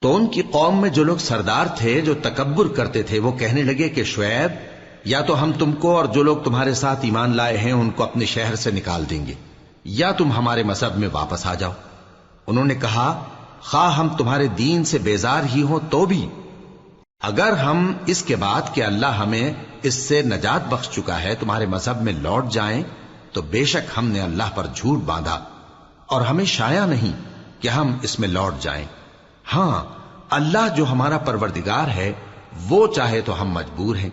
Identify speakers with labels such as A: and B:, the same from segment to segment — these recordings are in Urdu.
A: تو ان کی قوم میں جو لوگ سردار تھے جو تکبر کرتے تھے وہ کہنے لگے کہ شعیب، یا تو ہم تم کو اور جو لوگ تمہارے ساتھ ایمان لائے ہیں ان کو اپنے شہر سے نکال دیں گے، یا تم ہمارے مذہب میں واپس آ جاؤ۔ انہوں نے کہا خواہ ہم تمہارے دین سے بیزار ہی ہوں تو بھی، اگر ہم اس کے بعد کہ اللہ ہمیں اس سے نجات بخش چکا ہے تمہارے مذہب میں لوٹ جائیں تو بے شک ہم نے اللہ پر جھوٹ باندھا اور ہمیں شایع نہیں کہ ہم اس میں لوٹ جائیں۔ ہاں، اللہ جو ہمارا پروردگار ہے وہ چاہے تو ہم مجبور ہیں،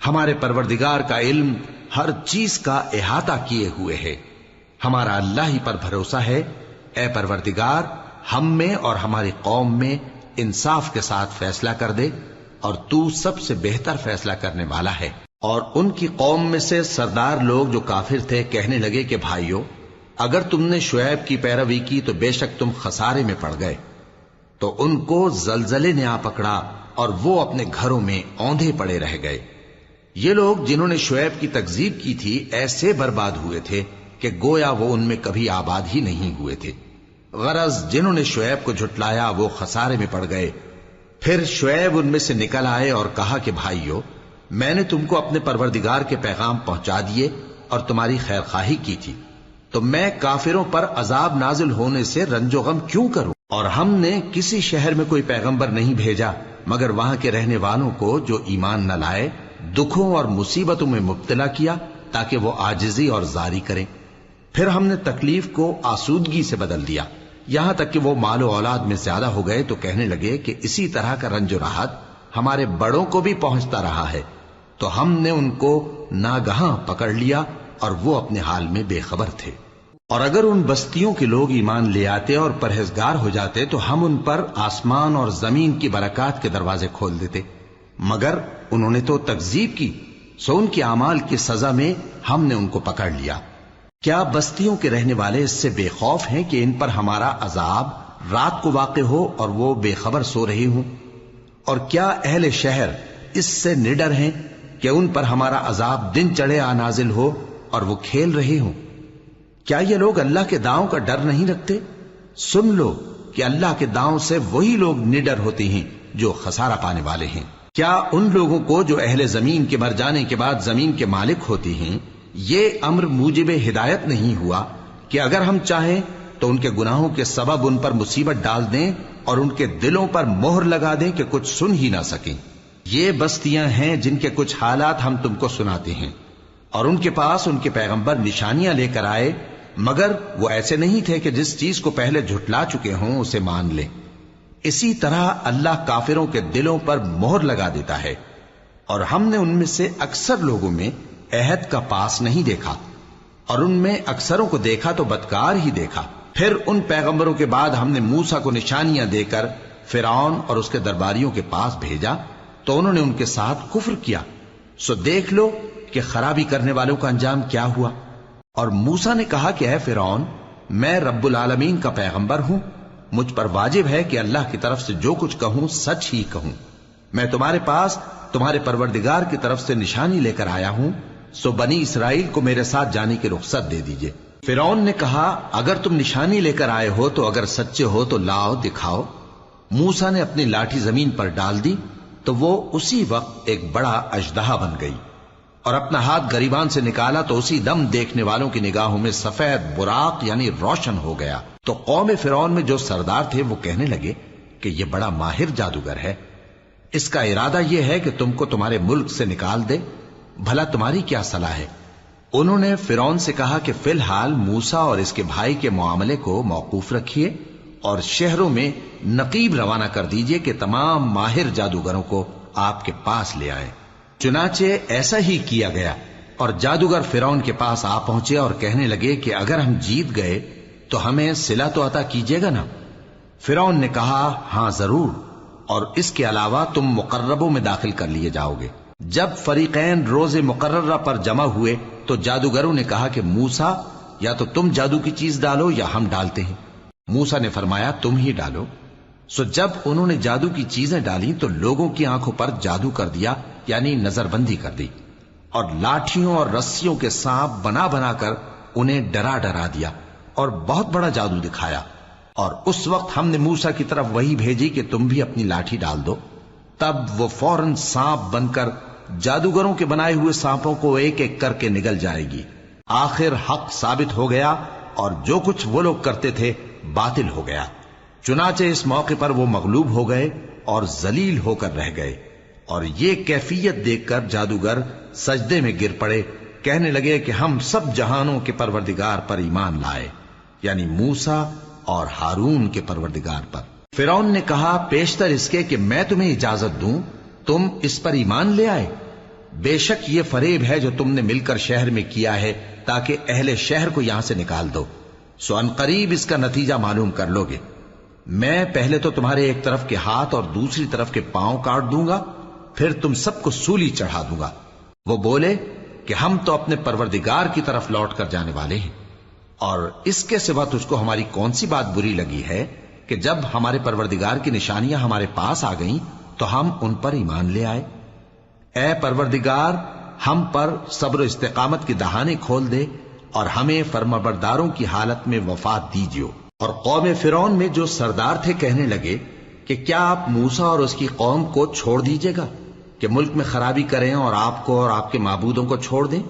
A: ہمارے پروردگار کا علم ہر چیز کا احاطہ کیے ہوئے ہے، ہمارا اللہ ہی پر بھروسہ ہے۔ اے پروردگار، ہم میں اور ہماری قوم میں انصاف کے ساتھ فیصلہ کر دے، اور تو سب سے بہتر فیصلہ کرنے والا ہے۔ اور ان کی قوم میں سے سردار لوگ جو کافر تھے کہنے لگے کہ بھائیو، اگر تم نے شعیب کی پیروی کی تو بے شک تم خسارے میں پڑ گئے۔ تو ان کو زلزلے نے آ پکڑا اور وہ اپنے گھروں میں اوندھے پڑے رہ گئے۔ یہ لوگ جنہوں نے شعیب کی تکذیب کی تھی ایسے برباد ہوئے تھے کہ گویا وہ ان میں کبھی آباد ہی نہیں ہوئے تھے۔ غرض جنہوں نے شعیب کو جھٹلایا وہ خسارے میں پڑ گئے۔ پھر شعیب ان میں سے نکل آئے اور کہا کہ بھائیو، میں نے تم کو اپنے پروردگار کے پیغام پہنچا دیے اور تمہاری خیر خواہی کی تھی، تو میں کافروں پر عذاب نازل ہونے سے رنج و غم کیوں کروں؟ اور ہم نے کسی شہر میں کوئی پیغمبر نہیں بھیجا مگر وہاں کے رہنے والوں کو جو ایمان نہ لائے دکھوں اور مصیبتوں میں مبتلا کیا تاکہ وہ عاجزی اور زاری کریں۔ پھر ہم نے تکلیف کو آسودگی سے بدل دیا، یہاں تک کہ وہ مال و اولاد میں زیادہ ہو گئے تو کہنے لگے کہ اسی طرح کا رنج و راحت ہمارے بڑوں کو بھی پہنچتا رہا ہے، تو ہم نے ان کو ناگہاں پکڑ لیا اور وہ اپنے حال میں بے خبر تھے۔ اور اگر ان بستیوں کے لوگ ایمان لے آتے اور پرہیزگار ہو جاتے تو ہم ان پر آسمان اور زمین کی برکات کے دروازے کھول دیتے، مگر انہوں نے تو تکذیب کی، سو ان کے اعمال کی سزا میں ہم نے ان کو پکڑ لیا۔ کیا بستیوں کے رہنے والے اس سے بے خوف ہیں کہ ان پر ہمارا عذاب رات کو واقع ہو اور وہ بے خبر سو رہے ہوں؟ اور کیا اہل شہر اس سے نڈر ہیں کہ ان پر ہمارا عذاب دن چڑھے آ نازل ہو اور وہ کھیل رہے ہوں؟ کیا یہ لوگ اللہ کے داؤں کا ڈر نہیں رکھتے؟ سن لو کہ اللہ کے داؤں سے وہی لوگ نڈر ہوتے ہیں جو خسارہ پانے والے ہیں۔ کیا ان لوگوں کو جو اہل زمین کے مر جانے کے بعد زمین کے مالک ہوتے ہیں یہ امر موجب ہدایت نہیں ہوا کہ اگر ہم چاہیں تو ان کے گناہوں کے سبب ان پر مصیبت ڈال دیں اور ان کے دلوں پر مہر لگا دیں کہ کچھ سن ہی نہ سکیں؟ یہ بستیاں ہیں جن کے کچھ حالات ہم تم کو سناتے ہیں، اور ان کے پاس ان کے پیغمبر نشانیاں لے کر آئے، مگر وہ ایسے نہیں تھے کہ جس چیز کو پہلے جھٹلا چکے ہوں اسے مان لیں۔ اسی طرح اللہ کافروں کے دلوں پر مہر لگا دیتا ہے، اور ہم نے ان میں سے اکثر لوگوں میں عہد کا پاس نہیں دیکھا، اور ان میں اکثروں کو دیکھا تو بدکار ہی دیکھا۔ پھر ان پیغمبروں کے بعد ہم نے موسیٰ کو نشانیاں دے کر فرعون اور اس کے درباریوں کے پاس بھیجا تو انہوں نے ان کے ساتھ کفر کیا، سو دیکھ لو کہ خرابی کرنے والوں کا انجام کیا ہوا۔ اور موسیٰ نے کہا کہ اے فرعون، میں رب العالمین کا پیغمبر ہوں، مجھ پر واجب ہے کہ اللہ کی طرف سے جو کچھ کہوں سچ ہی کہوں۔ میں تمہارے پاس تمہارے پروردگار کی طرف سے نشانی لے کر آیا ہوں، سو بنی اسرائیل کو میرے ساتھ جانے کی رخصت دے دیجئے۔ فرعون نے کہا اگر تم نشانی لے کر آئے ہو تو اگر سچے ہو تو لاؤ دکھاؤ۔ موسیٰ نے اپنی لاٹھی زمین پر ڈال دی تو وہ اسی وقت ایک بڑا اژدہا بن گئی، اور اپنا ہاتھ گریبان سے نکالا تو اسی دم دیکھنے والوں کی نگاہوں میں سفید براق یعنی روشن ہو گیا۔ تو قوم فرعون میں جو سردار تھے وہ کہنے لگے کہ یہ بڑا ماہر جادوگر ہے، اس کا ارادہ یہ ہے کہ تم کو تمہارے ملک سے نکال دے، بھلا تمہاری کیا صلاح ہے؟ انہوں نے فرعون سے کہا کہ فی الحال موسیٰ اور اس کے بھائی کے معاملے کو موقوف رکھیے اور شہروں میں نقیب روانہ کر دیجئے کہ تمام ماہر جادوگروں کو آپ کے پاس لے آئیں۔ چنانچہ ایسا ہی کیا گیا، اور جادوگر فرعون کے پاس آ پہنچے اور کہنے لگے کہ اگر ہم جیت گئے تو ہمیں صلہ تو عطا کیجیے گا نا؟ فرعون نے کہا ہاں ضرور، اور اس کے علاوہ تم مقربوں میں داخل کر لیے جاؤ گے۔ جب فریقین روز مقررہ پر جمع ہوئے تو جادوگروں نے کہا کہ موسیٰ یا تو تم جادو کی چیز ڈالو یا ہم ڈالتے ہیں۔ موسیٰ نے فرمایا تم ہی ڈالو۔ سو جب انہوں نے جادو کی چیزیں ڈالی تو لوگوں کی آنکھوں پر جادو کر دیا، یعنی نظر بندی کر دی، اور لاٹھیوں اور رسیوں کے سانپ بنا بنا کر انہیں ڈرا ڈرا دیا اور بہت بڑا جادو دکھایا۔ اور اس وقت ہم نے موسیٰ کی طرف وہی بھیجی کہ تم بھی اپنی لاٹھی ڈال دو، تب وہ فوراً سانپ بن کر جادوگروں کے بنائے ہوئے سانپوں کو ایک ایک کر کے نگل جائے گی۔ آخر حق ثابت ہو گیا اور جو کچھ وہ لوگ کرتے تھے باطل ہو گیا۔ چنانچہ اس موقع پر وہ مغلوب ہو گئے اور ذلیل ہو کر رہ گئے، اور یہ کیفیت دیکھ کر جادوگر سجدے میں گر پڑے، کہنے لگے کہ ہم سب جہانوں کے پروردگار پر ایمان لائے، یعنی موسیٰ اور ہارون کے پروردگار پر۔ فرعون نے کہا پیشتر اس کے کہ میں تمہیں اجازت دوں تم اس پر ایمان لے آئے؟ بے شک یہ فریب ہے جو تم نے مل کر شہر میں کیا ہے تاکہ اہل شہر کو یہاں سے نکال دو، سو ان قریب اس کا نتیجہ معلوم کر لو گے۔ میں پہلے تو تمہارے ایک طرف کے ہاتھ اور دوسری طرف کے پاؤں کاٹ دوں گا، پھر تم سب کو سولی چڑھا دوں گا۔ وہ بولے کہ ہم تو اپنے پروردگار کی طرف لوٹ کر جانے والے ہیں، اور اس کے سوا تجھ کو ہماری کون سی بات بری لگی ہے کہ جب ہمارے پروردگار کی نشانیاں ہمارے پاس آ گئیں تو ہم ان پر ایمان لے آئے؟ اے پروردگار، ہم پر صبر و استقامت کی دہانے کھول دے اور ہمیں فرمانبرداروں کی حالت میں وفات دیجیو۔ اور قوم فرعون میں جو سردار تھے کہنے لگے کہ کیا آپ موسیٰ اور اس کی قوم کو چھوڑ دیجیے گا کہ ملک میں خرابی کریں اور آپ کو اور آپ کے معبودوں کو چھوڑ دیں؟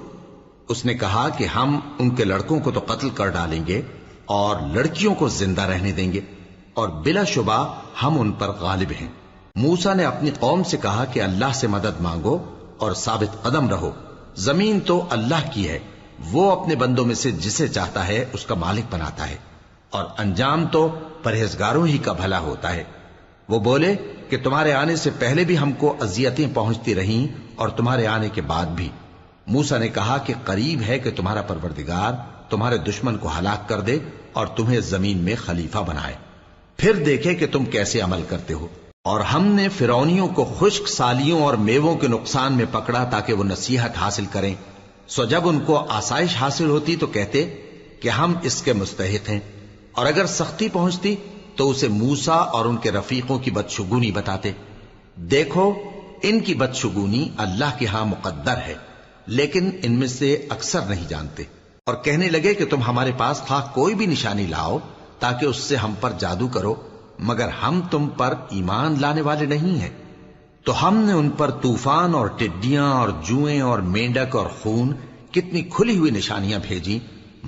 A: اس نے کہا کہ ہم ان کے لڑکوں کو تو قتل کر ڈالیں گے اور لڑکیوں کو زندہ رہنے دیں گے، اور بلا شبہ ہم ان پر غالب ہیں۔ موسیٰ نے اپنی قوم سے کہا کہ اللہ سے مدد مانگو اور ثابت قدم رہو، زمین تو اللہ کی ہے، وہ اپنے بندوں میں سے جسے چاہتا ہے اس کا مالک بناتا ہے، اور انجام تو پرہیزگاروں ہی کا بھلا ہوتا ہے۔ وہ بولے کہ تمہارے آنے سے پہلے بھی ہم کو اذیتیں پہنچتی رہیں اور تمہارے آنے کے بعد بھی۔ موسیٰ نے کہا کہ قریب ہے کہ تمہارا پروردگار تمہارے دشمن کو ہلاک کر دے اور تمہیں زمین میں خلیفہ بنائے، پھر دیکھے کہ تم کیسے عمل کرتے ہو۔ اور ہم نے فرعونیوں کو خشک سالیوں اور میووں کے نقصان میں پکڑا تاکہ وہ نصیحت حاصل کریں، سو جب ان کو آسائش حاصل ہوتی تو کہتے کہ ہم اس کے مستحق ہیں، اور اگر سختی پہنچتی تو اسے موسیٰ اور ان کے رفیقوں کی بدشگونی بتاتے۔ دیکھو ان کی بدشگونی اللہ کے ہاں مقدر ہے، لیکن ان میں سے اکثر نہیں جانتے۔ اور کہنے لگے کہ تم ہمارے پاس خواہ کوئی بھی نشانی لاؤ تاکہ اس سے ہم پر جادو کرو، مگر ہم تم پر ایمان لانے والے نہیں ہیں۔ تو ہم نے ان پر طوفان اور ٹڈیاں اور جوئیں اور مینڈک اور خون کتنی کھلی ہوئی نشانیاں بھیجی،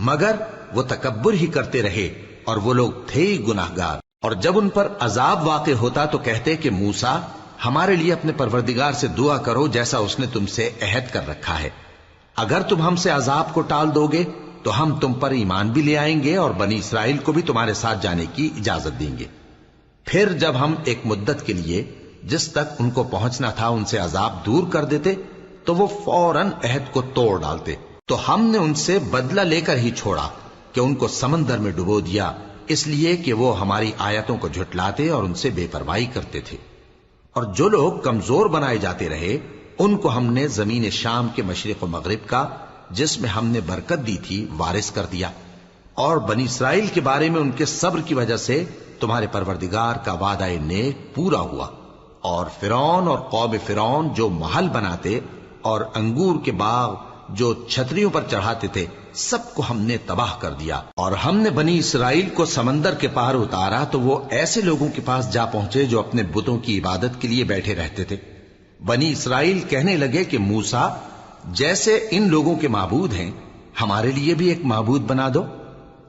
A: مگر وہ تکبر ہی کرتے رہے اور وہ لوگ تھے ہی گناہگار۔ اور جب ان پر عذاب واقع ہوتا تو کہتے کہ موسیٰ ہمارے لیے اپنے پروردگار سے دعا کرو جیسا اس نے تم سے عہد کر رکھا ہے، اگر تم ہم سے عذاب کو ٹال دو گے تو ہم تم پر ایمان بھی لے آئیں گے اور بنی اسرائیل کو بھی تمہارے ساتھ جانے کی اجازت دیں گے۔ پھر جب ہم ایک مدت کے لیے جس تک ان کو پہنچنا تھا ان سے عذاب دور کر دیتے تو وہ فوراً عہد کو توڑ ڈالتے، تو ہم نے ان سے بدلہ لے کر ہی چھوڑا کہ ان کو سمندر میں ڈبو دیا، اس لیے کہ وہ ہماری آیتوں کو جھٹلاتے اور ان سے بے پرواہی کرتے تھے۔ اور جو لوگ کمزور بنائے جاتے رہے ان کو ہم نے زمین شام کے مشرق و مغرب کا جس میں ہم نے برکت دی تھی وارث کر دیا، اور بنی اسرائیل کے بارے میں ان کے صبر کی وجہ سے تمہارے پروردگار کا وعدہ نیک پورا ہوا۔ اور فرعون اور قوم فرعون جو محل بناتے اور انگور کے باغ جو چھتریوں پر چڑھاتے تھے سب کو ہم نے تباہ کر دیا۔ اور ہم نے بنی اسرائیل کو سمندر کے پار اتارا تو وہ ایسے لوگوں کے پاس جا پہنچے جو اپنے بتوں کی عبادت کے لیے بیٹھے رہتے تھے۔ بنی اسرائیل کہنے لگے کہ موسیٰ جیسے ان لوگوں کے معبود ہیں ہمارے لیے بھی ایک معبود بنا دو۔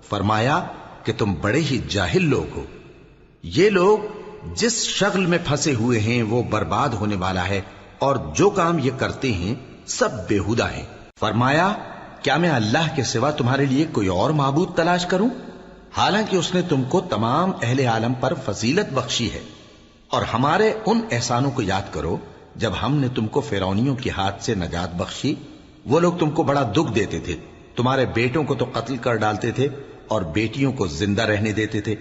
A: فرمایا کہ تم بڑے ہی جاہل لوگ ہو، یہ لوگ جس شغل میں پھنسے ہوئے ہیں وہ برباد ہونے والا ہے، اور جو کام یہ کرتے ہیں سب بےہودہ ہیں۔ فرمایا کیا میں اللہ کے سوا تمہارے لیے کوئی اور معبود تلاش کروں، حالانکہ اس نے تم کو تمام اہل عالم پر فضیلت بخشی ہے۔ اور ہمارے ان احسانوں کو یاد کرو جب ہم نے تم کو فرعونیوں کے ہاتھ سے نجات بخشی، وہ لوگ تم کو بڑا دکھ دیتے تھے، تمہارے بیٹوں کو تو قتل کر ڈالتے تھے اور بیٹیوں کو زندہ رہنے دیتے تھے،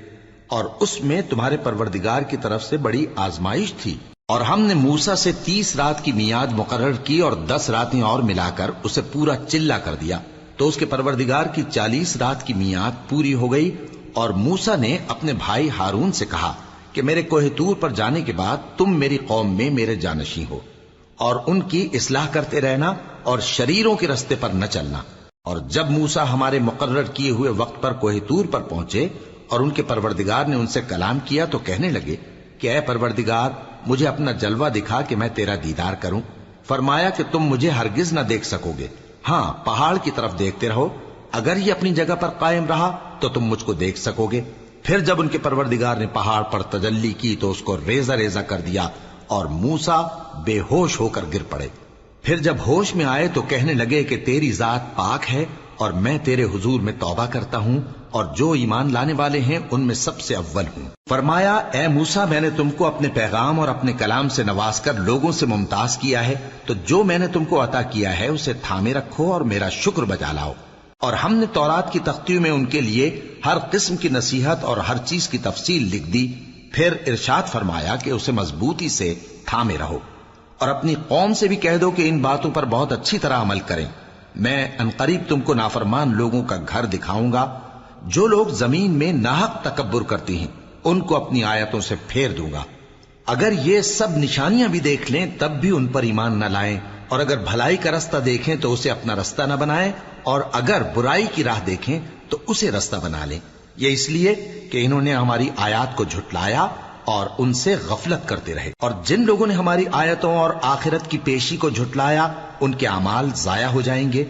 A: اور اس میں تمہارے پروردگار کی طرف سے بڑی آزمائش تھی۔ اور ہم نے موسیٰ سے 30 رات کی میعاد مقرر کی اور 10 راتیں اور ملا کر اسے پورا چلا کر دیا، تو اس کے پروردگار کی 40 رات کی میعاد پوری ہو گئی۔ اور موسیٰ نے اپنے بھائی ہارون سے کہا کہ میرے کوہ طور پر جانے کے بعد تم میری قوم میں میرے جانشین ہو، اور ان کی اصلاح کرتے رہنا اور شریروں کے رستے پر نہ چلنا۔ اور جب موسیٰ ہمارے مقرر کیے ہوئے وقت پر کوہ طور پر پہنچے اور ان کے پروردگار نے ان سے کلام کیا تو کہنے لگے کہ اے پروردگار مجھے اپنا جلوہ دکھا کہ میں تیرا دیدار کروں۔ فرمایا کہ تم مجھے ہرگز نہ دیکھ سکو گے، ہاں پہاڑ کی طرف دیکھتے رہو، اگر یہ اپنی جگہ پر قائم رہا تو تم مجھ کو دیکھ سکو گے۔ پھر جب ان کے پروردگار نے پہاڑ پر تجلی کی تو اس کو ریزہ ریزہ کر دیا اور موسیٰ بے ہوش ہو کر گر پڑے۔ پھر جب ہوش میں آئے تو کہنے لگے کہ تیری ذات پاک ہے اور میں تیرے حضور میں توبہ کرتا ہوں اور جو ایمان لانے والے ہیں ان میں سب سے اول ہوں۔ فرمایا اے موسیٰ میں نے تم کو اپنے پیغام اور اپنے کلام سے نواز کر لوگوں سے ممتاز کیا ہے، تو جو میں نے تم کو عطا کیا ہے اسے تھامے رکھو اور میرا شکر بجا لاؤ۔ اور ہم نے تورات کی تختیوں میں ان کے لیے ہر قسم کی نصیحت اور ہر چیز کی تفصیل لکھ دی۔ پھر ارشاد فرمایا کہ اسے مضبوطی سے تھامے رہو اور اپنی قوم سے بھی کہہ دو کہ ان باتوں پر بہت اچھی طرح عمل کریں۔ میں انقریب تم کو نافرمان لوگوں کا گھر دکھاؤں گا، جو لوگ زمین میں ناحق تکبر کرتی ہیں ان کو اپنی آیتوں سے پھیر دوں گا۔ اگر یہ سب نشانیاں بھی دیکھ لیں تب بھی ان پر ایمان نہ لائیں، اور اگر بھلائی کا رستہ دیکھیں تو اسے اپنا رستہ نہ بنائیں، اور اگر برائی کی راہ دیکھیں تو اسے رستہ بنا لیں۔ یہ اس لیے کہ انہوں نے ہماری آیات کو جھٹلایا اور ان سے غفلت کرتے رہے، اور جن لوگوں نے ہماری آیتوں اور آخرت کی پیشی کو جھٹلایا ان کے اعمال ضائع ہو جائیں گے۔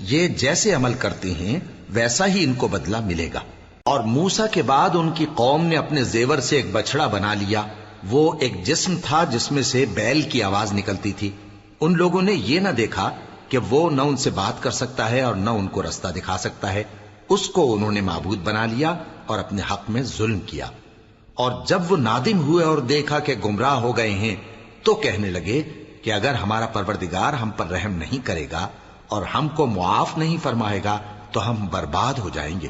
A: یہ جیسے عمل کرتے ہیں ویسا ہی ان کو بدلہ ملے گا۔ اور موسیٰ کے بعد ان کی قوم نے اپنے زیور سے ایک بچڑا بنا لیا، وہ ایک جسم تھا جس میں سے بیل کی آواز نکلتی تھی۔ ان لوگوں نے یہ نہ دیکھا کہ وہ نہ ان سے بات کر سکتا ہے اور نہ ان کو رستہ دکھا سکتا ہے، اس کو انہوں نے معبود بنا لیا اور اپنے حق میں ظلم کیا۔ اور جب وہ نادم ہوئے اور دیکھا کہ گمراہ ہو گئے ہیں تو کہنے لگے کہ اگر ہمارا پروردگار ہم پر رحم نہیں کرے گا اور ہم کو معاف نہیں فرمائے گا تو ہم برباد ہو جائیں گے۔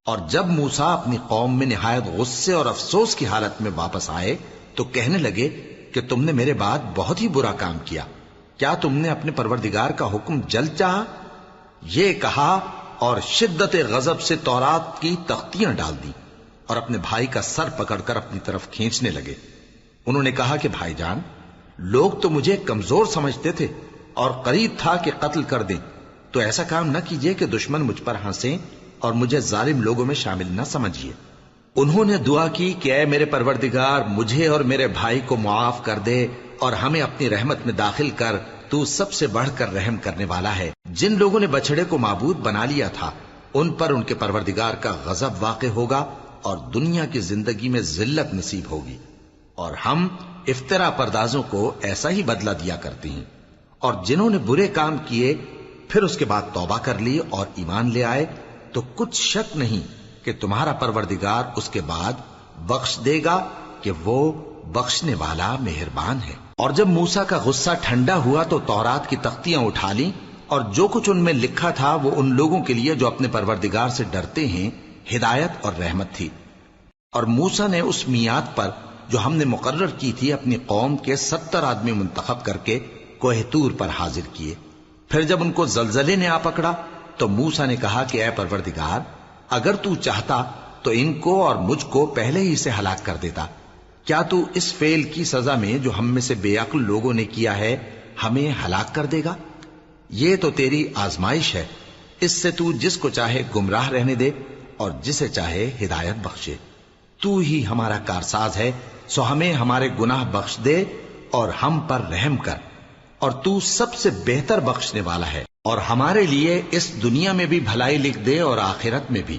A: اور جب موسیٰ اپنی قوم میں نہایت غصے اور افسوس کی حالت میں واپس آئے تو کہنے لگے کہ تم نے میرے بعد بہت ہی برا کام کیا، کیا تم نے اپنے پروردگار کا حکم جلد چاہا؟ یہ کہا اور شدت غضب سے تورات کی تختیاں ڈال دی اور اپنے بھائی کا سر پکڑ کر اپنی طرف کھینچنے لگے۔ انہوں نے کہا کہ بھائی جان، لوگ تو مجھے کمزور سمجھتے تھے اور قریب تھا کہ قتل کر دیں، تو ایسا کام نہ کیجیے کہ دشمن مجھ پر ہنسیں اور مجھے ظالم لوگوں میں شامل نہ سمجھیے۔ انہوں نے دعا کی کہ اے میرے پروردگار مجھے اور میرے بھائی کو معاف کر دے اور ہمیں اپنی رحمت میں داخل کر، تو سب سے بڑھ کر رحم کرنے والا ہے۔ جن لوگوں نے بچڑے کو معبود بنا لیا تھا ان پر ان کے پروردگار کا غضب واقع ہوگا اور دنیا کی زندگی میں ذلت نصیب ہوگی، اور ہم افترا پردازوں کو ایسا ہی بدلہ دیا کرتے ہیں۔ اور جنہوں نے برے کام کیے پھر اس کے بعد توبہ کر لی اور ایمان لے آئے تو کچھ شک نہیں کہ تمہارا پروردگار اس کے بعد بخش دے گا کہ وہ بخشنے والا مہربان ہے۔ اور جب موسیٰ کا غصہ ٹھنڈا ہوا تو تورات کی تختیاں اٹھا لیں، اور جو کچھ ان میں لکھا تھا وہ ان لوگوں کے لیے جو اپنے پروردگار سے ڈرتے ہیں ہدایت اور رحمت تھی۔ اور موسیٰ نے اس میعاد پر جو ہم نے مقرر کی تھی اپنی قوم کے 70 آدمی منتخب کر کے کوہ طور پر حاضر کیے۔ پھر جب ان کو زلزلے نے آ پکڑا تو موسیٰ نے کہا کہ اے پروردگار اگر تو چاہتا تو ان کو اور مجھ کو پہلے ہی سے ہلاک کر دیتا، کیا تو اس فعل کی سزا میں جو ہم میں سے بے عقل لوگوں نے کیا ہے ہمیں ہلاک کر دے گا؟ یہ تو تیری آزمائش ہے، اس سے تو جس کو چاہے گمراہ رہنے دے اور جسے چاہے ہدایت بخشے۔ تو ہی ہمارا کارساز ہے، سو ہمیں ہمارے گناہ بخش دے اور ہم پر رحم کر، اور تو سب سے بہتر بخشنے والا ہے، اور ہمارے لیے اس دنیا میں بھی بھلائی لکھ دے اور آخرت میں بھی،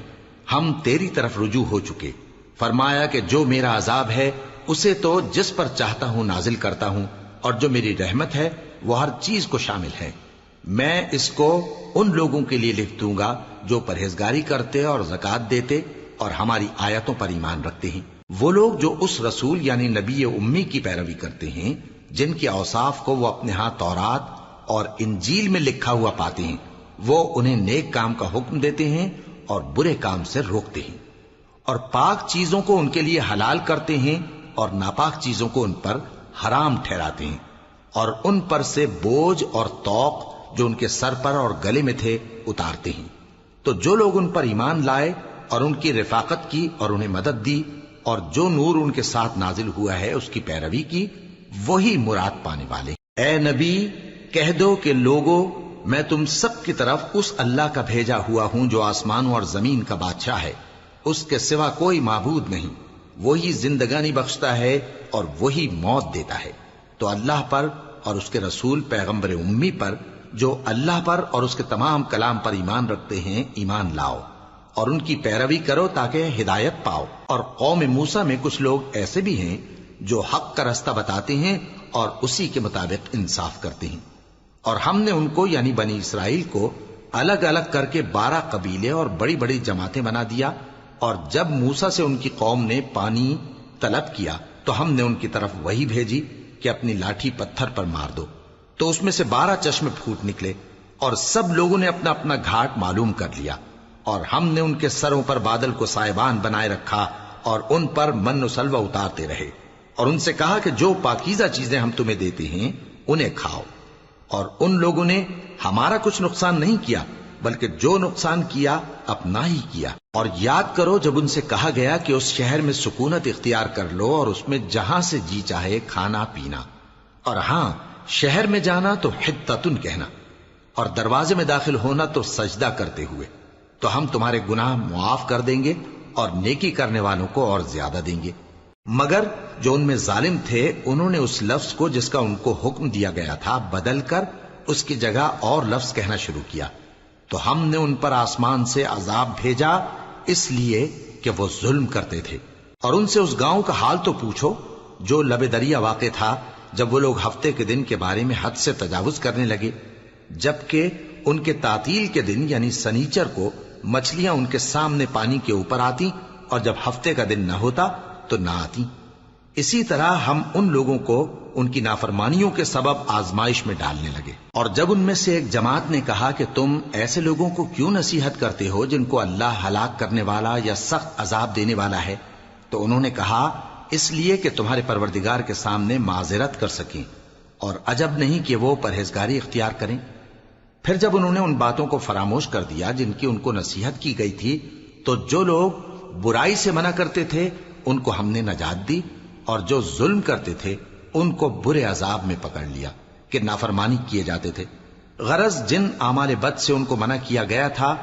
A: ہم تیری طرف رجوع ہو چکے۔ فرمایا کہ جو میرا عذاب ہے اسے تو جس پر چاہتا ہوں نازل کرتا ہوں، اور جو میری رحمت ہے وہ ہر چیز کو شامل ہے۔ میں اس کو ان لوگوں کے لیے لکھ دوں گا جو پرہیزگاری کرتے اور زکوٰۃ دیتے اور ہماری آیتوں پر ایمان رکھتے ہیں، وہ لوگ جو اس رسول یعنی نبی امی کی پیروی کرتے ہیں جن کے اوصاف کو وہ اپنے ہاں تورات اور انجیل میں لکھا ہوا پاتے ہیں، وہ انہیں نیک کام کا حکم دیتے ہیں اور برے کام سے روکتے ہیں، اور پاک چیزوں کو ان کے لیے حلال کرتے ہیں اور ناپاک چیزوں کو ان پر حرام ٹھہراتے ہیں، اور ان پر سے بوجھ اور طوق جو ان کے سر پر اور گلے میں تھے اتارتے ہیں۔ تو جو لوگ ان پر ایمان لائے اور ان کی رفاقت کی اور انہیں مدد دی اور جو نور ان کے ساتھ نازل ہوا ہے اس کی پیروی کی، وہی مراد پانے والے۔ اے نبی کہہ دو کہ لوگوں میں تم سب کی طرف اس اللہ کا بھیجا ہوا ہوں جو آسمانوں اور زمین کا بادشاہ ہے، اس کے سوا کوئی معبود نہیں، وہی زندگانی بخشتا ہے اور وہی موت دیتا ہے۔ تو اللہ پر اور اس کے رسول پیغمبر امی پر، جو اللہ پر اور اس کے تمام کلام پر ایمان رکھتے ہیں، ایمان لاؤ اور ان کی پیروی کرو تاکہ ہدایت پاؤ۔ اور قوم موسیٰ میں کچھ لوگ ایسے بھی ہیں جو حق کا رستہ بتاتے ہیں اور اسی کے مطابق انصاف کرتے ہیں۔ اور ہم نے ان کو یعنی بنی اسرائیل کو الگ الگ کر کے 12 قبیلے اور بڑی بڑی جماعتیں بنا دیا، اور جب موسیٰ سے ان کی قوم نے پانی طلب کیا تو ہم نے ان کی طرف وہی بھیجی کہ اپنی لاٹھی پتھر پر مار دو، تو اس میں سے 12 چشمے پھوٹ نکلے، اور سب لوگوں نے اپنا اپنا گھاٹ معلوم کر لیا۔ اور ہم نے ان کے سروں پر بادل کو سائبان بنائے رکھا اور ان پر من و سلوہ اتارتے رہے، اور ان سے کہا کہ جو پاکیزہ چیزیں ہم تمہیں دیتے ہیں انہیں کھاؤ۔ اور ان لوگوں نے ہمارا کچھ نقصان نہیں کیا، بلکہ جو نقصان کیا اپنا ہی کیا۔ اور یاد کرو جب ان سے کہا گیا کہ اس شہر میں سکونت اختیار کر لو اور اس میں جہاں سے جی چاہے کھانا پینا، اور ہاں شہر میں جانا تو حتتن کہنا، اور دروازے میں داخل ہونا تو سجدہ کرتے ہوئے، تو ہم تمہارے گناہ معاف کر دیں گے اور نیکی کرنے والوں کو اور زیادہ دیں گے۔ مگر جو ان میں ظالم تھے انہوں نے اس لفظ کو جس کا ان کو حکم دیا گیا تھا بدل کر اس کی جگہ اور لفظ کہنا شروع کیا، تو ہم نے ان پر آسمان سے عذاب بھیجا اس لیے کہ وہ ظلم کرتے تھے۔ اور ان سے اس گاؤں کا حال تو پوچھو جو لب دریا واقع تھا، جب وہ لوگ ہفتے کے دن کے بارے میں حد سے تجاوز کرنے لگے، جبکہ ان کے تعطیل کے دن یعنی سنیچر کو مچھلیاں ان کے سامنے پانی کے اوپر آتی، اور جب ہفتے کا دن نہ ہوتا تو نہ آتی۔ اسی طرح ہم ان لوگوں کو ان کی نافرمانیوں کے سبب آزمائش میں ڈالنے لگے۔ اور جب ان میں سے ایک جماعت نے کہا کہ تم ایسے لوگوں کو کیوں نصیحت کرتے ہو جن کو اللہ ہلاک کرنے والا یا سخت عذاب دینے والا ہے، تو انہوں نے کہا اس لیے کہ تمہارے پروردگار کے سامنے معذرت کر سکیں، اور عجب نہیں کہ وہ پرہیزگاری اختیار کریں۔ پھر جب انہوں نے ان باتوں کو فراموش کر دیا جن کی ان کو نصیحت کی گئی تھی، تو جو لوگ برائی سے منع کرتے تھے ان کو ہم نے نجات دی، اور جو ظلم کرتے تھے ان کو برے عذاب میں پکڑ لیا کہ نافرمانی کیے جاتے تھے۔ غرض جن اعمال بد سے ان کو منع کیا گیا تھا،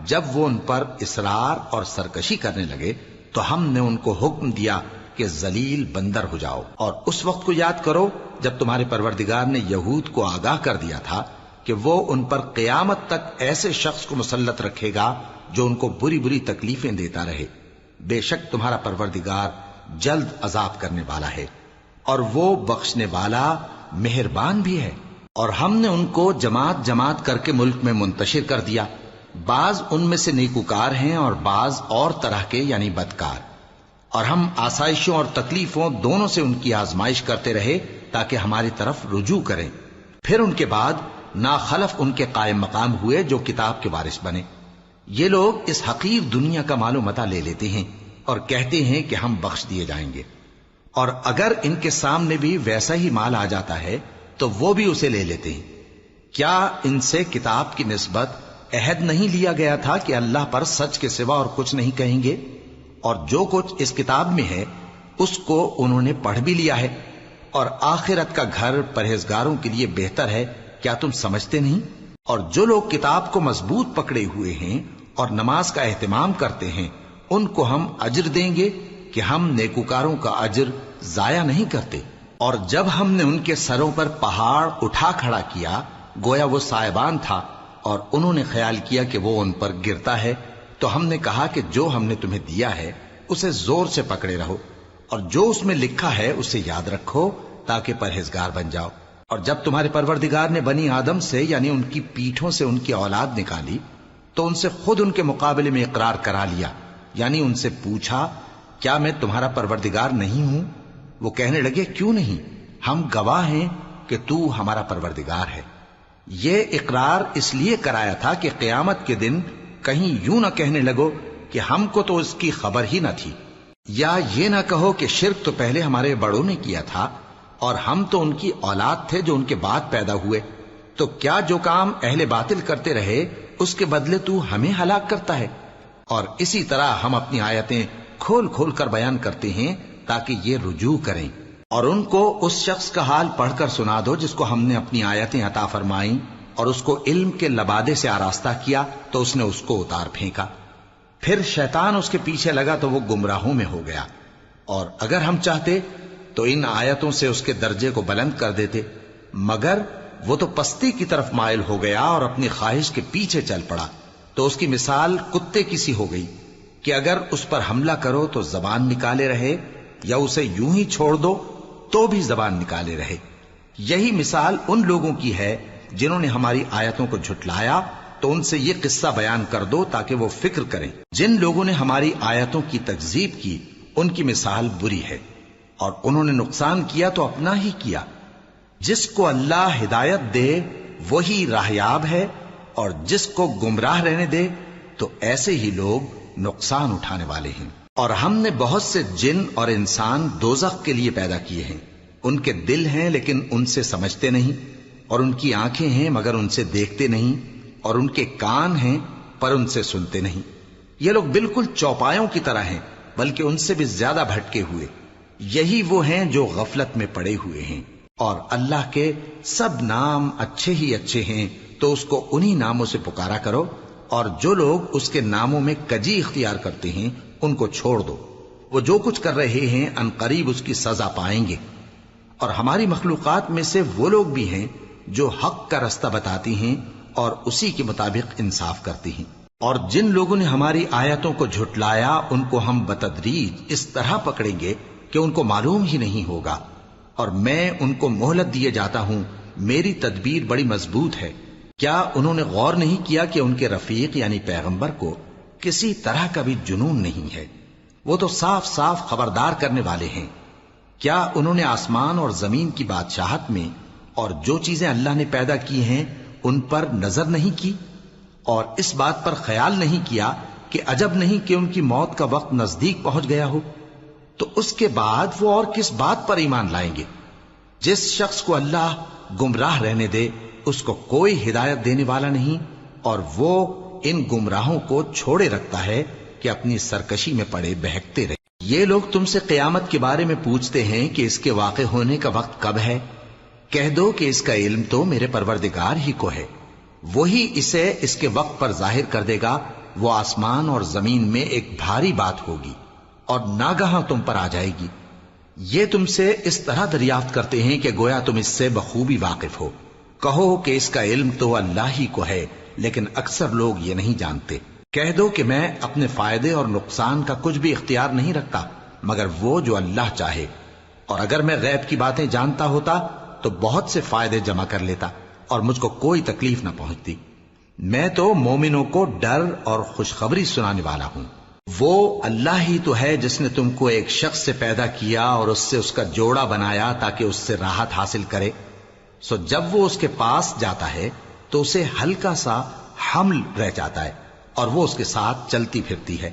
A: جب وہ ان پر اصرار اور سرکشی کرنے لگے تو ہم نے ان کو حکم دیا کہ ذلیل بندر ہو جاؤ۔ اور اس وقت کو یاد کرو جب تمہارے پروردگار نے یہود کو آگاہ کر دیا تھا کہ وہ ان پر قیامت تک ایسے شخص کو مسلط رکھے گا جو ان کو بری بری تکلیفیں دیتا رہے۔ بے شک تمہارا پروردگار جلد عذاب کرنے والا ہے، اور وہ بخشنے والا مہربان بھی ہے۔ اور ہم نے ان کو جماعت جماعت کر کے ملک میں منتشر کر دیا، بعض ان میں سے نیکوکار ہیں اور بعض اور طرح کے یعنی بدکار۔ اور ہم آسائشوں اور تکلیفوں دونوں سے ان کی آزمائش کرتے رہے تاکہ ہماری طرف رجوع کریں۔ پھر ان کے بعد ناخلف ان کے قائم مقام ہوئے جو کتاب کے وارث بنے۔ یہ لوگ اس حقیر دنیا کا مال و متاع لے لیتے ہیں اور کہتے ہیں کہ ہم بخش دیے جائیں گے، اور اگر ان کے سامنے بھی ویسا ہی مال آ جاتا ہے تو وہ بھی اسے لے لیتے ہیں۔ کیا ان سے کتاب کی نسبت عہد نہیں لیا گیا تھا کہ اللہ پر سچ کے سوا اور کچھ نہیں کہیں گے؟ اور جو کچھ اس کتاب میں ہے اس کو انہوں نے پڑھ بھی لیا ہے، اور آخرت کا گھر پرہیزگاروں کے لیے بہتر ہے، کیا تم سمجھتے نہیں؟ اور جو لوگ کتاب کو مضبوط پکڑے ہوئے ہیں اور نماز کا اہتمام کرتے ہیں ان کو ہم اجر دیں گے کہ ہم نیکوکاروں کا اجر ضائع نہیں کرتے۔ اور جب ہم نے ان کے سروں پر پہاڑ اٹھا کھڑا کیا گویا وہ سائبان تھا، اور انہوں نے خیال کیا کہ وہ ان پر گرتا ہے، تو ہم نے کہا کہ جو ہم نے تمہیں دیا ہے اسے زور سے پکڑے رہو، اور جو اس میں لکھا ہے اسے یاد رکھو تاکہ پرہیزگار بن جاؤ۔ اور جب تمہارے پروردگار نے بنی آدم سے یعنی ان کی پیٹھوں سے ان کی اولاد نکالی تو ان سے خود ان کے مقابلے میں اقرار کرا لیا، یعنی ان سے پوچھا کیا میں تمہارا پروردگار نہیں ہوں؟ وہ کہنے لگے کیوں نہیں، ہم گواہ ہیں کہ تو ہمارا پروردگار ہے۔ یہ اقرار اس لیے کرایا تھا کہ قیامت کے دن کہیں یوں نہ کہنے لگو کہ ہم کو تو اس کی خبر ہی نہ تھی، یا یہ نہ کہو کہ شرک تو پہلے ہمارے بڑوں نے کیا تھا اور ہم تو ان کی اولاد تھے جو ان کے بعد پیدا ہوئے، تو کیا جو کام اہل باطل کرتے رہے اس کے بدلے تو ہمیں ہلاک کرتا ہے؟ اور اسی طرح ہم اپنی آیتیں کھول کھول کر بیان کرتے ہیں تاکہ یہ رجوع کریں۔ اور ان کو اس شخص کا حال پڑھ کر سنا دو جس کو ہم نے اپنی آیتیں عطا فرمائیں اور اس کو علم کے لبادے سے آراستہ کیا تو اس نے اس کو اتار پھینکا۔ پھر شیطان اس کے پیچھے لگا تو وہ گمراہوں میں ہو گیا، اور اگر ہم چاہتے تو ان آیتوں سے اس کے درجے کو بلند کر دیتے، مگر وہ تو پستی کی طرف مائل ہو گیا اور اپنی خواہش کے پیچھے چل پڑا، تو اس کی مثال کتے کی سی ہو گئی کہ اگر اس پر حملہ کرو تو زبان نکالے رہے، یا اسے یوں ہی چھوڑ دو تو بھی زبان نکالے رہے۔ یہی مثال ان لوگوں کی ہے جنہوں نے ہماری آیتوں کو جھٹلایا، تو ان سے یہ قصہ بیان کر دو تاکہ وہ فکر کریں۔ جن لوگوں نے ہماری آیتوں کی تکذیب کی ان کی مثال بری ہے، اور انہوں نے نقصان کیا تو اپنا ہی کیا۔ جس کو اللہ ہدایت دے وہی راہیاب ہے، اور جس کو گمراہ رہنے دے تو ایسے ہی لوگ نقصان اٹھانے والے ہیں۔ اور ہم نے بہت سے جن اور انسان دوزخ کے لیے پیدا کیے ہیں، ان کے دل ہیں لیکن ان سے سمجھتے نہیں، اور ان کی آنکھیں ہیں مگر ان سے دیکھتے نہیں، اور ان کے کان ہیں پر ان سے سنتے نہیں۔ یہ لوگ بالکل چوپایوں کی طرح ہیں، بلکہ ان سے بھی زیادہ بھٹکے ہوئے۔ یہی وہ ہیں جو غفلت میں پڑے ہوئے ہیں۔ اور اللہ کے سب نام اچھے ہی اچھے ہیں، تو اس کو انہی ناموں سے پکارا کرو، اور جو لوگ اس کے ناموں میں کجی اختیار کرتے ہیں ان کو چھوڑ دو۔ وہ جو کچھ کر رہے ہیں عنقریب اس کی سزا پائیں گے۔ اور ہماری مخلوقات میں سے وہ لوگ بھی ہیں جو حق کا رستہ بتاتی ہیں اور اسی کے مطابق انصاف کرتی ہیں۔ اور جن لوگوں نے ہماری آیتوں کو جھٹلایا ان کو ہم بتدریج اس طرح پکڑیں گے کہ ان کو معلوم ہی نہیں ہوگا، اور میں ان کو مہلت دیے جاتا ہوں، میری تدبیر بڑی مضبوط ہے۔ کیا انہوں نے غور نہیں کیا کہ ان کے رفیق یعنی پیغمبر کو کسی طرح کا بھی جنون نہیں ہے؟ وہ تو صاف صاف خبردار کرنے والے ہیں۔ کیا انہوں نے آسمان اور زمین کی بادشاہت میں اور جو چیزیں اللہ نے پیدا کی ہیں ان پر نظر نہیں کی، اور اس بات پر خیال نہیں کیا کہ عجب نہیں کہ ان کی موت کا وقت نزدیک پہنچ گیا ہو؟ تو اس کے بعد وہ اور کس بات پر ایمان لائیں گے؟ جس شخص کو اللہ گمراہ رہنے دے اس کو کوئی ہدایت دینے والا نہیں، اور وہ ان گمراہوں کو چھوڑے رکھتا ہے کہ اپنی سرکشی میں پڑے بہکتے رہے۔ یہ لوگ تم سے قیامت کے بارے میں پوچھتے ہیں کہ اس کے واقع ہونے کا وقت کب ہے؟ کہہ دو کہ اس کا علم تو میرے پروردگار ہی کو ہے، وہی اسے اس کے وقت پر ظاہر کر دے گا۔ وہ آسمان اور زمین میں ایک بھاری بات ہوگی اور ناگہاں تم پر آ جائے گی۔ یہ تم سے اس طرح دریافت کرتے ہیں کہ گویا تم اس سے بخوبی واقف ہو۔ کہو کہ اس کا علم تو اللہ ہی کو ہے، لیکن اکثر لوگ یہ نہیں جانتے۔ کہہ دو کہ میں اپنے فائدے اور نقصان کا کچھ بھی اختیار نہیں رکھتا مگر وہ جو اللہ چاہے، اور اگر میں غیب کی باتیں جانتا ہوتا تو بہت سے فائدے جمع کر لیتا اور مجھ کو کوئی تکلیف نہ پہنچتی۔ میں تو مومنوں کو ڈر اور خوشخبری سنانے والا ہوں۔ وہ اللہ ہی تو ہے جس نے تم کو ایک شخص سے پیدا کیا اور اس سے اس کا جوڑا بنایا تاکہ اس سے راحت حاصل کرے۔ سو جب وہ اس کے پاس جاتا ہے تو اسے ہلکا سا حمل رہ جاتا ہے اور وہ اس کے ساتھ چلتی پھرتی ہے۔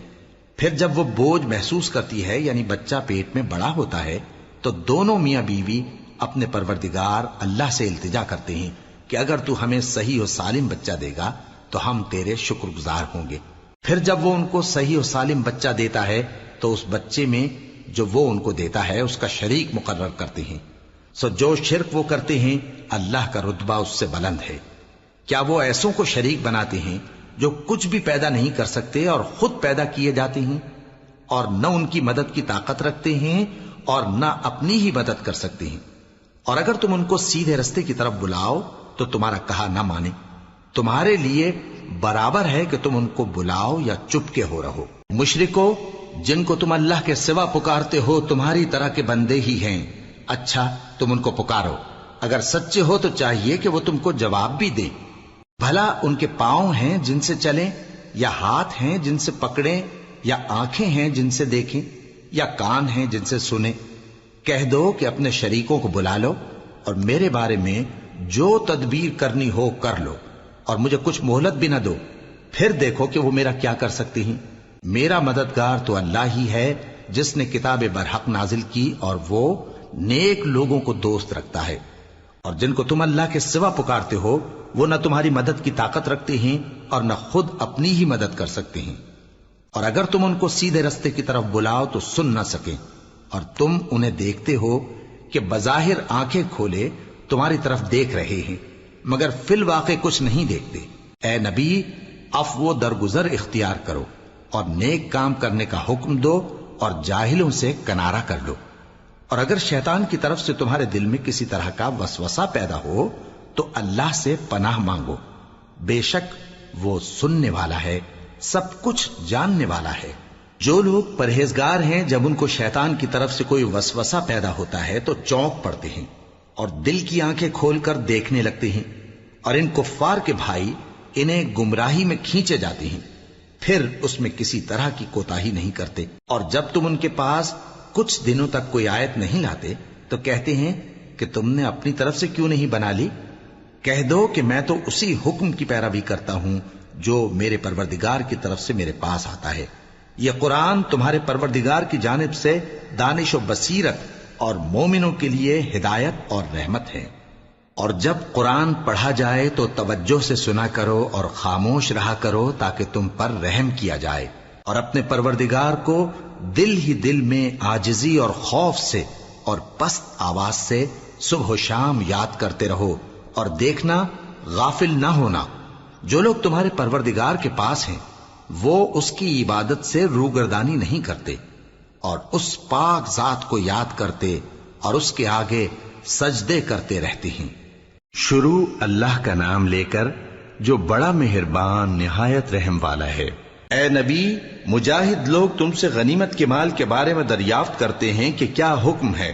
A: پھر جب وہ بوجھ محسوس کرتی ہے یعنی بچہ پیٹ میں بڑا ہوتا ہے تو دونوں میاں بیوی اپنے پروردگار اللہ سے التجا کرتے ہیں کہ اگر تو ہمیں صحیح و سالم بچہ دے گا تو ہم تیرے شکر گزار ہوں گے۔ پھر جب وہ ان کو صحیح و سالم بچہ دیتا ہے تو اس بچے میں جو وہ ان کو دیتا ہے اس کا شریک مقرر کرتے ہیں۔ سو جو شرک وہ کرتے ہیں اللہ کا رتبہ اس سے بلند ہے۔ کیا وہ ایسوں کو شریک بناتے ہیں جو کچھ بھی پیدا نہیں کر سکتے اور خود پیدا کیے جاتے ہیں، اور نہ ان کی مدد کی طاقت رکھتے ہیں اور نہ اپنی ہی مدد کر سکتے ہیں؟ اور اگر تم ان کو سیدھے رستے کی طرف بلاؤ تو تمہارا کہا نہ مانے، تمہارے لیے برابر ہے کہ تم ان کو بلاؤ یا چپ کے ہو رہو۔ مشرکو، جن کو تم اللہ کے سوا پکارتے ہو تمہاری طرح کے بندے ہی ہیں، اچھا تم ان کو پکارو، اگر سچے ہو تو چاہیے کہ وہ تم کو جواب بھی دیں۔ بھلا ان کے پاؤں ہیں جن سے چلیں، یا ہاتھ ہیں جن سے پکڑیں، یا آنکھیں ہیں جن سے دیکھیں، یا کان ہیں جن سے سنیں؟ کہہ دو کہ اپنے شریکوں کو بلا لو اور میرے بارے میں جو تدبیر کرنی ہو کر لو، اور مجھے کچھ مہلت بھی نہ دو، پھر دیکھو کہ وہ میرا کیا کر سکتے ہیں۔ میرا مددگار تو اللہ ہی ہے جس نے کتاب برحق نازل کی، اور وہ نیک لوگوں کو دوست رکھتا ہے۔ اور جن کو تم اللہ کے سوا پکارتے ہو وہ نہ تمہاری مدد کی طاقت رکھتے ہیں اور نہ خود اپنی ہی مدد کر سکتے ہیں، اور اگر تم ان کو سیدھے رستے کی طرف بلاؤ تو سن نہ سکیں، اور تم انہیں دیکھتے ہو کہ بظاہر آنکھیں کھولے تمہاری طرف دیکھ رہے ہیں مگر فی الواقع کچھ نہیں دیکھتے۔ اے نبی، عفو و درگزر اختیار کرو اور نیک کام کرنے کا حکم دو اور جاہلوں سے کنارہ کر لو۔ اور اگر شیطان کی طرف سے تمہارے دل میں کسی طرح کا وسوسہ پیدا ہو تو اللہ سے پناہ مانگو، بے شک وہ سننے والا ہے، سب کچھ جاننے والا ہے۔ جو لوگ پرہیزگار ہیں جب ان کو شیطان کی طرف سے کوئی وسوسہ پیدا ہوتا ہے تو چونک پڑتے ہیں اور دل کی آنکھیں کھول کر دیکھنے لگتے ہیں، اور ان کفار کے بھائی انہیں گمراہی میں کھینچے جاتے ہیں، پھر اس میں کسی طرح کی کوتاہی نہیں کرتے۔ اور جب تم ان کے پاس کچھ دنوں تک کوئی آیت نہیں لاتے تو کہتے ہیں کہ تم نے اپنی طرف سے کیوں نہیں بنا لی؟ کہہ دو کہ میں تو اسی حکم کی پیروی کرتا ہوں جو میرے پروردگار کی طرف سے میرے پاس آتا ہے۔ یہ قرآن تمہارے پروردگار کی جانب سے دانش و بصیرت اور مومنوں کے لیے ہدایت اور رحمت ہے۔ اور جب قرآن پڑھا جائے تو توجہ سے سنا کرو اور خاموش رہا کرو تاکہ تم پر رحم کیا جائے، اور اپنے پروردگار کو دل ہی دل میں عاجزی اور خوف سے اور پست آواز سے صبح و شام یاد کرتے رہو، اور دیکھنا غافل نہ ہونا۔ جو لوگ تمہارے پروردگار کے پاس ہیں وہ اس کی عبادت سے روگردانی نہیں کرتے اور اس پاک ذات کو یاد کرتے اور اس کے آگے سجدے کرتے رہتے ہیں۔ شروع اللہ کا نام لے کر جو بڑا مہربان نہایت رحم والا ہے۔ اے نبی، مجاہد لوگ تم سے غنیمت کے مال کے بارے میں دریافت کرتے ہیں کہ کیا حکم ہے۔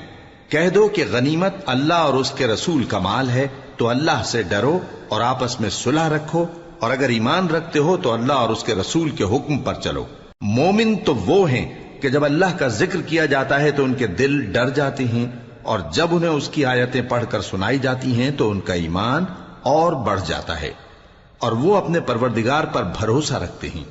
A: کہہ دو کہ غنیمت اللہ اور اس کے رسول کا مال ہے، تو اللہ سے ڈرو اور آپس میں صلح رکھو، اور اگر ایمان رکھتے ہو تو اللہ اور اس کے رسول کے حکم پر چلو۔ مومن تو وہ ہیں کہ جب اللہ کا ذکر کیا جاتا ہے تو ان کے دل ڈر جاتے ہیں، اور جب انہیں اس کی آیتیں پڑھ کر سنائی جاتی ہیں تو ان کا ایمان اور بڑھ جاتا ہے، اور وہ اپنے پروردگار پر بھروسہ رکھتے ہیں،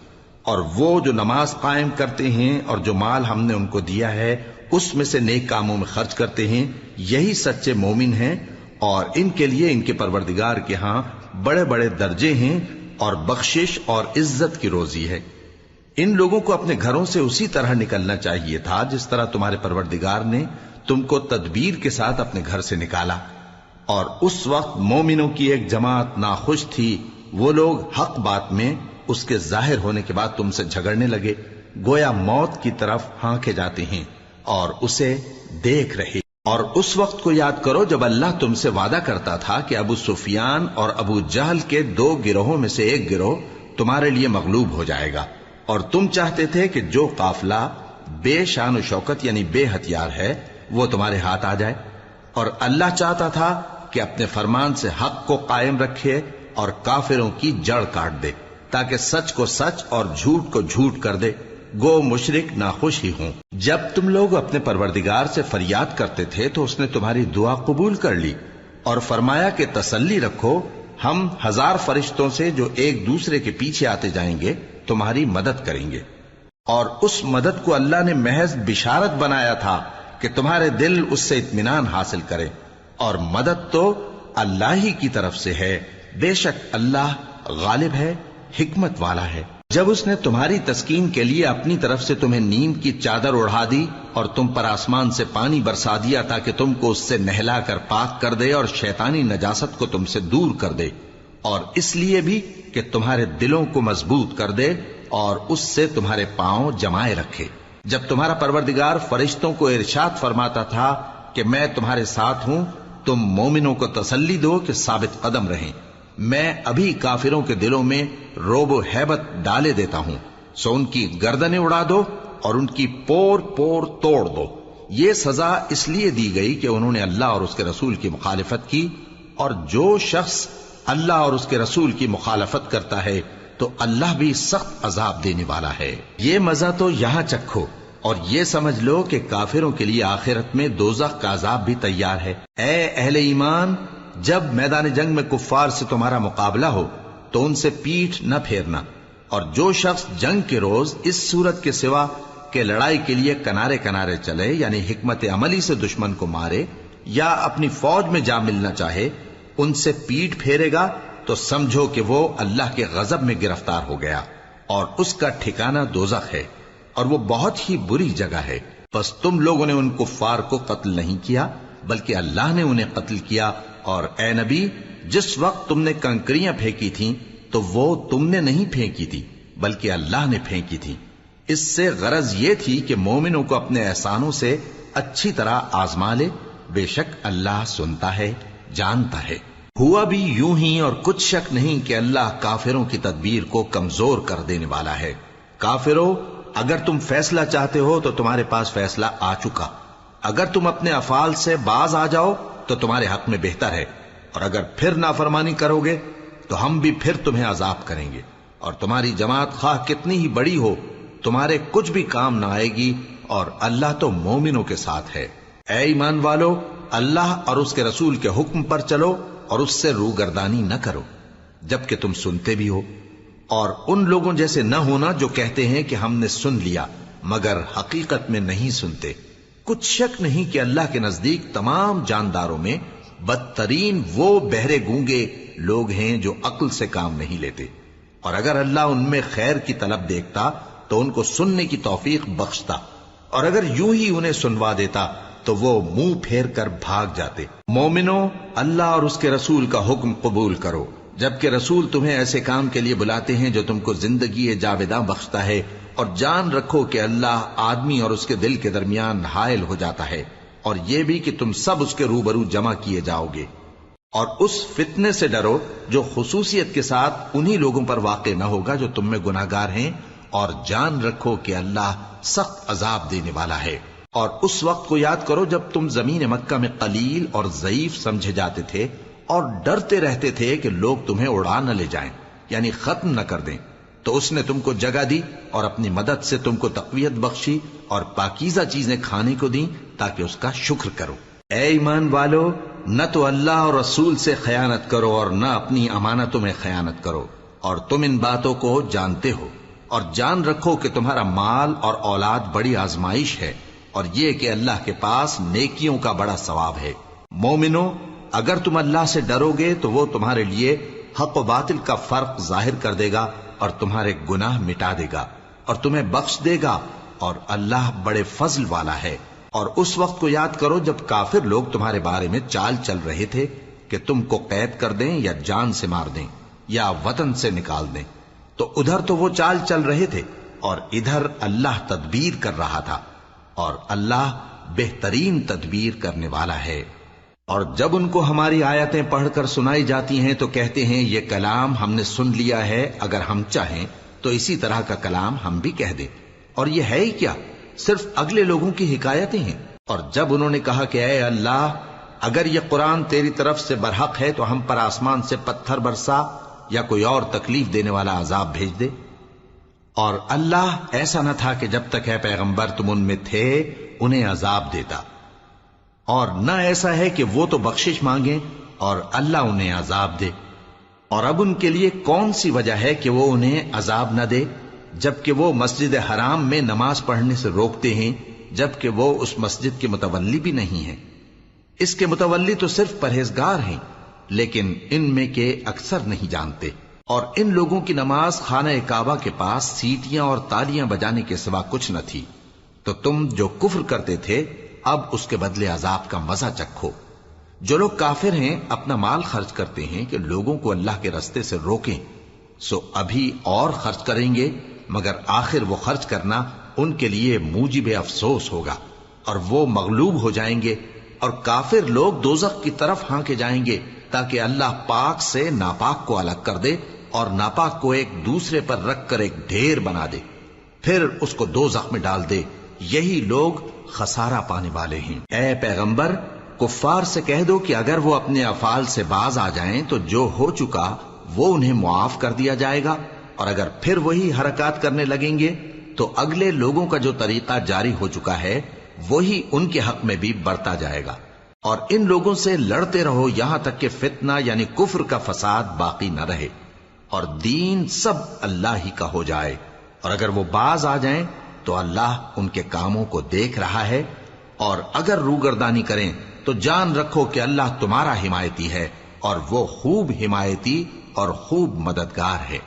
A: اور وہ جو نماز قائم کرتے ہیں اور جو مال ہم نے ان کو دیا ہے اس میں سے نیک کاموں میں خرچ کرتے ہیں، یہی سچے مومن ہیں، اور ان کے لیے ان کے پروردگار کے ہاں بڑے بڑے درجے ہیں اور بخشش اور عزت کی روزی ہے۔ ان لوگوں کو اپنے گھروں سے اسی طرح نکلنا چاہیے تھا جس طرح تمہارے پروردگار نے تم کو تدبیر کے ساتھ اپنے گھر سے نکالا، اور اس وقت مومنوں کی ایک جماعت ناخوش تھی، وہ لوگ حق بات میں اس کے ظاہر ہونے کے بعد تم سے جھگڑنے لگے، گویا موت کی طرف ہانکے جاتے ہیں اور اسے دیکھ رہے۔ اور اس وقت کو یاد کرو جب اللہ تم سے وعدہ کرتا تھا کہ ابو سفیان اور ابو جہل کے 2 گروہوں میں سے ایک گروہ تمہارے لیے مغلوب ہو جائے گا، اور تم چاہتے تھے کہ جو قافلہ بے شان و شوکت یعنی بے ہتھیار ہے وہ تمہارے ہاتھ آ جائے، اور اللہ چاہتا تھا کہ اپنے فرمان سے حق کو قائم رکھے اور کافروں کی جڑ کاٹ دے، تاکہ سچ کو سچ اور جھوٹ کو جھوٹ کر دے، گو مشرک ناخوش ہی ہوں۔ جب تم لوگ اپنے پروردگار سے فریاد کرتے تھے تو اس نے تمہاری دعا قبول کر لی اور فرمایا کہ تسلی رکھو، ہم 1000 فرشتوں سے جو ایک دوسرے کے پیچھے آتے جائیں گے تمہاری مدد کریں گے۔ اور اس مدد کو اللہ نے محض بشارت بنایا تھا کہ تمہارے دل اس سے اطمینان حاصل کرے، اور مدد تو اللہ ہی کی طرف سے ہے، بے شک اللہ غالب ہے، حکمت والا ہے۔ جب اس نے تمہاری تسکین کے لیے اپنی طرف سے تمہیں نیند کی چادر اڑھا دی اور تم پر آسمان سے پانی برسا دیا تاکہ تم کو اس سے نہلا کر پاک کر دے اور شیطانی نجاست کو تم سے دور کر دے، اور اس لیے بھی کہ تمہارے دلوں کو مضبوط کر دے اور اس سے تمہارے پاؤں جمائے رکھے۔ جب تمہارا پروردگار فرشتوں کو ارشاد فرماتا تھا کہ میں تمہارے ساتھ ہوں، تم مومنوں کو تسلی دو کہ ثابت قدم رہیں، میں ابھی کافروں کے دلوں میں روب و ہیبت ڈالے دیتا ہوں، سو ان کی گردنیں اڑا دو اور ان کی پور پور توڑ دو۔ یہ سزا اس لیے دی گئی کہ انہوں نے اللہ اور اس کے رسول کی مخالفت کی، اور جو شخص اللہ اور اس کے رسول کی مخالفت کرتا ہے تو اللہ بھی سخت عذاب دینے والا ہے۔ یہ مزہ تو یہاں چکھو، اور یہ سمجھ لو کہ کافروں کے لیے آخرت میں دوزخ کا عذاب بھی تیار ہے۔ اے اہل ایمان، جب میدان جنگ میں کفار سے تمہارا مقابلہ ہو تو ان سے پیٹھ نہ پھیرنا، اور جو شخص جنگ کے روز اس صورت کے سوا کہ لڑائی کے لیے کنارے کنارے چلے یعنی حکمت عملی سے دشمن کو مارے یا اپنی فوج میں جا ملنا چاہے، ان سے پیٹھ پھیرے گا تو سمجھو کہ وہ اللہ کے غضب میں گرفتار ہو گیا، اور اس کا ٹھکانہ دوزخ ہے، اور وہ بہت ہی بری جگہ ہے۔ پس تم لوگوں نے ان کفار کو قتل نہیں کیا بلکہ اللہ نے انہیں قتل کیا، اور اے نبی، جس وقت تم نے کنکریاں پھینکی تھیں تو وہ تم نے نہیں پھینکی تھی بلکہ اللہ نے پھینکی تھی، اس سے غرض یہ تھی کہ مومنوں کو اپنے احسانوں سے اچھی طرح آزما لے، بے شک اللہ سنتا ہے، جانتا ہے۔ ہوا بھی یوں ہی، اور کچھ شک نہیں کہ اللہ کافروں کی تدبیر کو کمزور کر دینے والا ہے۔ کافروں، اگر تم فیصلہ چاہتے ہو تو تمہارے پاس فیصلہ آ چکا، اگر تم اپنے افعال سے باز آ جاؤ تو تمہارے حق میں بہتر ہے، اور اگر پھر نافرمانی کرو گے تو ہم بھی پھر تمہیں عذاب کریں گے، اور تمہاری جماعت خواہ کتنی ہی بڑی ہو تمہارے کچھ بھی کام نہ آئے گی، اور اللہ تو مومنوں کے ساتھ ہے۔ اے ایمان والو، اللہ اور اس کے رسول کے حکم پر چلو اور اس سے روگردانی نہ کرو جبکہ تم سنتے بھی ہو، اور ان لوگوں جیسے نہ ہونا جو کہتے ہیں کہ ہم نے سن لیا مگر حقیقت میں نہیں سنتے۔ کچھ شک نہیں کہ اللہ کے نزدیک تمام جانداروں میں بدترین وہ بہرے گونگے لوگ ہیں جو عقل سے کام نہیں لیتے، اور اگر اللہ ان میں خیر کی طلب دیکھتا تو ان کو سننے کی توفیق بخشتا، اور اگر یوں ہی انہیں سنوا دیتا تو وہ منہ پھیر کر بھاگ جاتے۔ مومنوں، اللہ اور اس کے رسول کا حکم قبول کرو، جبکہ رسول تمہیں ایسے کام کے لیے بلاتے ہیں جو تم کو زندگی جاوداں بخشتا ہے، اور جان رکھو کہ اللہ آدمی اور اس کے دل کے درمیان حائل ہو جاتا ہے، اور یہ بھی کہ تم سب اس کے روبرو جمع کیے جاؤ گے۔ اور اس فتنے سے ڈرو جو خصوصیت کے ساتھ انہی لوگوں پر واقع نہ ہوگا جو تم میں گناہگار ہیں، اور جان رکھو کہ اللہ سخت عذاب دینے والا ہے۔ اور اس وقت کو یاد کرو جب تم زمین مکہ میں قلیل اور ضعیف سمجھے جاتے تھے اور ڈرتے رہتے تھے کہ لوگ تمہیں اڑا نہ لے جائیں، یعنی ختم نہ کر دیں، تو اس نے تم کو جگہ دی اور اپنی مدد سے تم کو تقویت بخشی اور پاکیزہ چیزیں کھانے کو دیں تاکہ اس کا شکر کرو۔ اے ایمان والو، نہ تو اللہ اور رسول سے خیانت کرو اور نہ اپنی امانتوں میں خیانت کرو، اور تم ان باتوں کو جانتے ہو، اور جان رکھو کہ تمہارا مال اور اولاد بڑی آزمائش ہے، اور یہ کہ اللہ کے پاس نیکیوں کا بڑا ثواب ہے۔ مومنو، اگر تم اللہ سے ڈرو گے تو وہ تمہارے لیے حق و باطل کا فرق ظاہر کر دے گا اور تمہارے گناہ مٹا دے گا اور تمہیں بخش دے گا، اور اللہ بڑے فضل والا ہے۔ اور اس وقت کو یاد کرو جب کافر لوگ تمہارے بارے میں چال چل رہے تھے کہ تم کو قید کر دیں یا جان سے مار دیں یا وطن سے نکال دیں، تو ادھر تو وہ چال چل رہے تھے اور ادھر اللہ تدبیر کر رہا تھا، اور اللہ بہترین تدبیر کرنے والا ہے۔ اور جب ان کو ہماری آیتیں پڑھ کر سنائی جاتی ہیں تو کہتے ہیں یہ کلام ہم نے سن لیا ہے، اگر ہم چاہیں تو اسی طرح کا کلام ہم بھی کہہ دیں، اور یہ ہے ہی کیا، صرف اگلے لوگوں کی حکایتیں ہیں۔ اور جب انہوں نے کہا کہ اے اللہ، اگر یہ قرآن تیری طرف سے برحق ہے تو ہم پر آسمان سے پتھر برسا یا کوئی اور تکلیف دینے والا عذاب بھیج دے۔ اور اللہ ایسا نہ تھا کہ جب تک ہے پیغمبر تم ان میں تھے انہیں عذاب دیتا، اور نہ ایسا ہے کہ وہ تو بخشش مانگیں اور اللہ انہیں عذاب دے۔ اور اب ان کے لیے کون سی وجہ ہے کہ وہ انہیں عذاب نہ دے، جبکہ وہ مسجد حرام میں نماز پڑھنے سے روکتے ہیں، جبکہ وہ اس مسجد کے متولی بھی نہیں ہیں۔ اس کے متولی تو صرف پرہیزگار ہیں، لیکن ان میں کے اکثر نہیں جانتے۔ اور ان لوگوں کی نماز خانہ کعبہ کے پاس سیٹیاں اور تالیاں بجانے کے سوا کچھ نہ تھی، تو تم جو کفر کرتے تھے اب اس کے بدلے عذاب کا مزہ چکھو۔ جو لوگ کافر ہیں اپنا مال خرچ کرتے ہیں کہ لوگوں کو اللہ کے رستے سے روکیں، سو ابھی اور خرچ کریں گے، مگر آخر وہ خرچ کرنا ان کے لیے موجب افسوس ہوگا، اور وہ مغلوب ہو جائیں گے، اور کافر لوگ دوزخ کی طرف ہانکے جائیں گے تاکہ اللہ پاک سے ناپاک کو الگ کر دے اور ناپاک کو ایک دوسرے پر رکھ کر ایک ڈھیر بنا دے، پھر اس کو دوزخ میں ڈال دے۔ یہی لوگ خسارہ پانے والے ہیں۔ اے پیغمبر، کفار سے کہہ دو کہ اگر وہ اپنے افعال سے باز آ جائیں تو جو ہو چکا وہ انہیں معاف کر دیا جائے گا، اور اگر پھر وہی حرکات کرنے لگیں گے تو اگلے لوگوں کا جو طریقہ جاری ہو چکا ہے وہی ان کے حق میں بھی برتا جائے گا۔ اور ان لوگوں سے لڑتے رہو یہاں تک کہ فتنہ یعنی کفر کا فساد باقی نہ رہے اور دین سب اللہ ہی کا ہو جائے، اور اگر وہ باز آ جائیں تو اللہ ان کے کاموں کو دیکھ رہا ہے، اور اگر روگردانی کریں تو جان رکھو کہ اللہ تمہارا حمایتی ہے، اور وہ خوب حمایتی اور خوب مددگار ہے۔